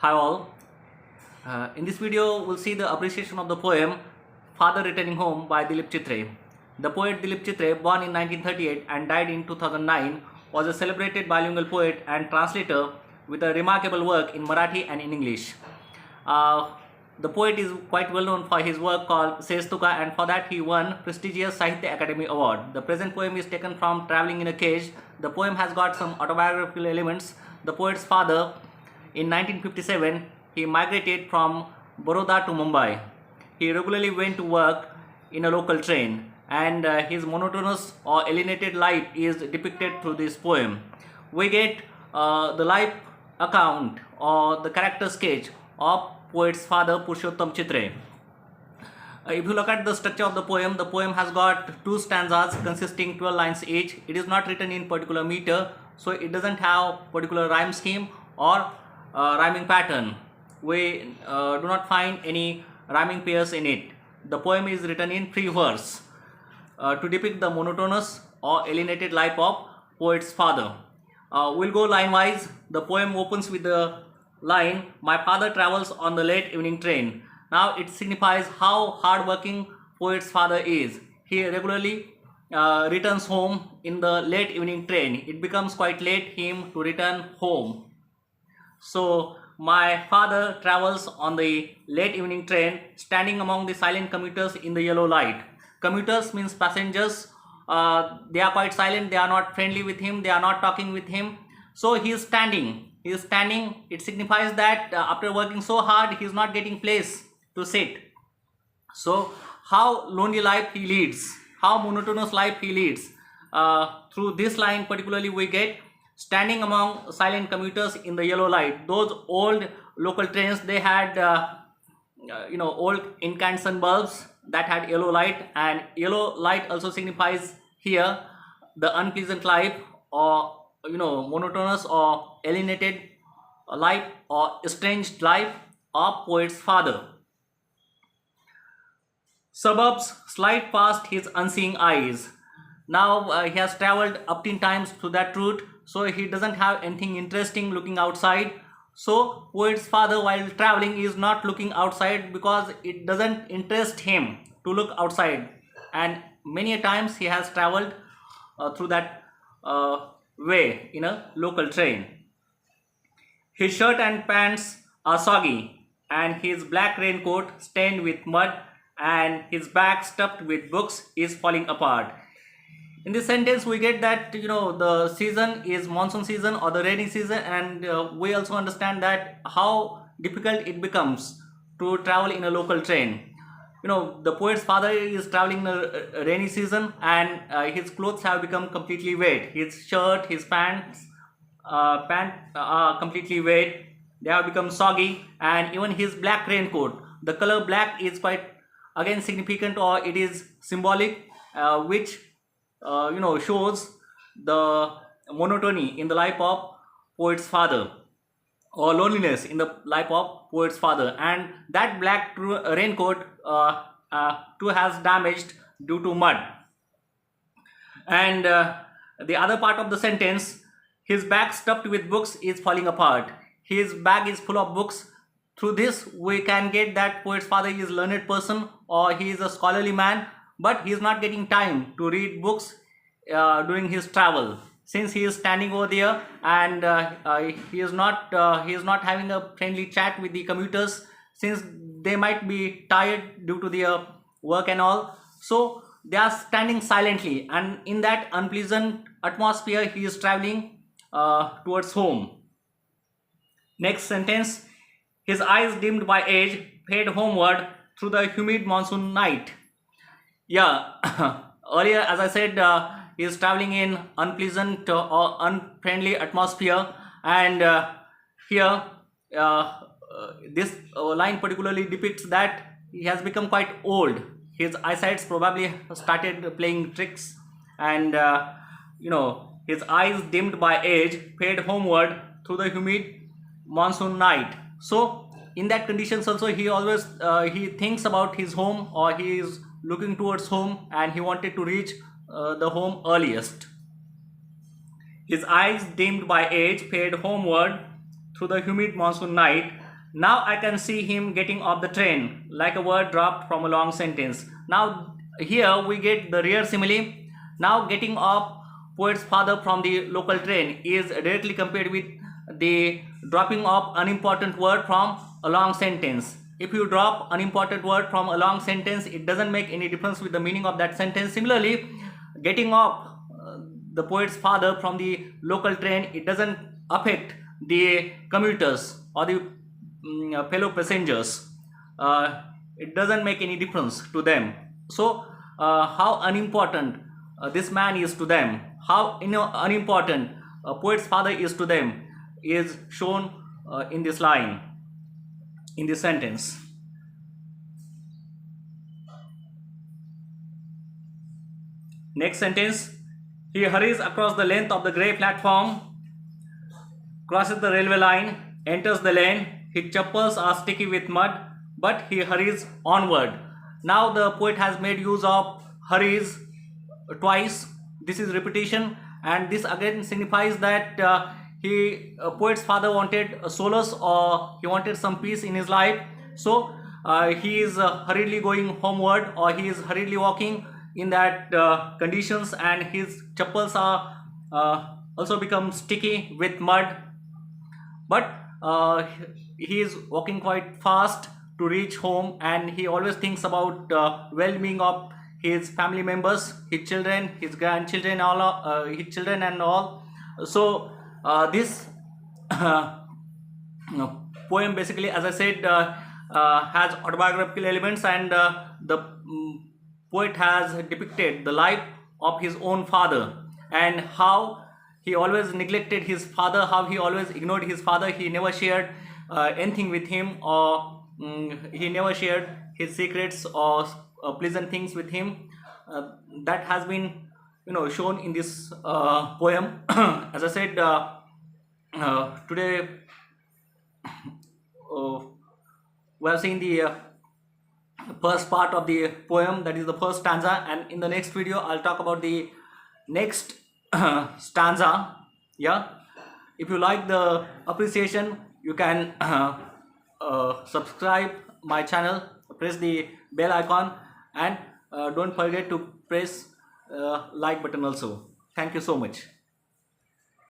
Hi all. In this video, we'll see the appreciation of the poem Father Returning Home by Dilip Chitre. The poet Dilip Chitre, born in 1938 and died in 2009, was a celebrated bilingual poet and translator with a remarkable work in Marathi and in English. Uh, the poet is quite well known for his work called Sestuka, and for that he won prestigious Sahitya Academy Award. The present poem is taken from Traveling in a Cage. The poem has got some autobiographical elements. The poet's father, in 1957, he migrated from Baroda to Mumbai. He regularly went to work in a local train, and his monotonous or alienated life is depicted through this poem. We get the life account or the character sketch of poet's father Purushottam Chitre. If you look at the structure of the poem has got two stanzas consisting 12 lines each. It is not written in particular meter, so it doesn't have particular rhyme scheme or rhyming pattern. We do not find any rhyming pairs in it. The poem is written in free verse to depict the monotonous or alienated life of poet's father. We'll go line wise. The poem opens with the line, "My father travels on the late evening train." Now it signifies how hardworking poet's father is. He regularly returns home in the late evening train. It becomes quite late him to return home. So my father travels on the late evening train, standing among the silent commuters in the yellow light. Commuters means passengers. They are quite silent. They are not friendly with him. They are not talking with him. So he is standing. He is standing. It signifies that after working so hard, he is not getting place to sit. So how lonely life he leads, how monotonous life he leads. Through this line particularly we get standing among silent commuters in the yellow light. Those old local trains, they had old incandescent bulbs that had yellow light, and yellow light also signifies here the unpleasant life or monotonous or alienated life or estranged life of poet's father. Suburbs slide past his unseeing eyes. Now he has traveled 18 times through that route, so he doesn't have anything interesting looking outside. So poet's father, while traveling, is not looking outside because it doesn't interest him to look outside. And many a times he has traveled through that way in a local train. His shirt and pants are soggy, and his black raincoat stained with mud, and his bag stuffed with books is falling apart. In this sentence we get that the season is monsoon season or the rainy season, and we also understand that how difficult it becomes to travel in a local train. The poet's father is traveling in a rainy season, and his clothes have become completely wet. His shirt, his pants are completely wet. They have become soggy, and even his black raincoat, the color black is quite again significant, or it is symbolic, which shows the monotony in the life of poet's father, or loneliness in the life of poet's father. And that black raincoat too has damaged due to mud. And the other part of the sentence, his bag stuffed with books is falling apart. His bag is full of books. Through this we can get that poet's father is a learned person, or he is a scholarly man, but he is not getting time to read books during his travel, since he is standing over there, and he is not having a friendly chat with the commuters, since they might be tired due to their work and all. So they are standing silently, and in that unpleasant atmosphere he is traveling towards home. Next sentence, his eyes dimmed by age fade homeward through the humid monsoon night. Yeah, earlier as I said, he is traveling in unpleasant or unfriendly atmosphere, and here this line particularly depicts that he has become quite old. His eyesight probably started playing tricks, and his eyes dimmed by age fade homeward through the humid monsoon night. So in that conditions also he always he thinks about his home, or he is looking towards home, and he wanted to reach the home earliest. His eyes dimmed by age fade homeward through the humid monsoon night. Now I can see him getting off the train, like a word dropped from a long sentence. Now here we get the rear simile. Now getting off poet's father from the local train is directly compared with the dropping of unimportant word from a long sentence. If you drop unimportant word from a long sentence, it doesn't make any difference with the meaning of that sentence. Similarly, getting off the poet's father from the local train, it doesn't affect the commuters or the fellow passengers. It doesn't make any difference to them. So how unimportant this man is to them, how unimportant poet's father is to them, is shown in this line, in this sentence. Next sentence: he hurries across the length of the grey platform, crosses the railway line, enters the lane. His chappals are sticky with mud, but he hurries onward. Now the poet has made use of hurries twice. This is repetition, and this again signifies that poet's father wanted a solace, or he wanted some peace in his life. So he is hurriedly going homeward, or he is hurriedly walking in that conditions, and his chappals are also become sticky with mud, but he is walking quite fast to reach home, and he always thinks about well-being of his family members, his children, his grandchildren, all his children and all. So this poem basically, as I said, has autobiographical elements, and the poet has depicted the life of his own father, and how he always neglected his father, how he always ignored his father. He never shared anything with him, or he never shared his secrets or pleasant things with him. That has been, shown in this poem. As I said, today we have seen the first part of the poem, that is the first stanza, and in the next video I'll talk about the next stanza. Yeah, if you like the appreciation, you can subscribe my channel, press the bell icon, and don't forget to press like button also. Thank you so much.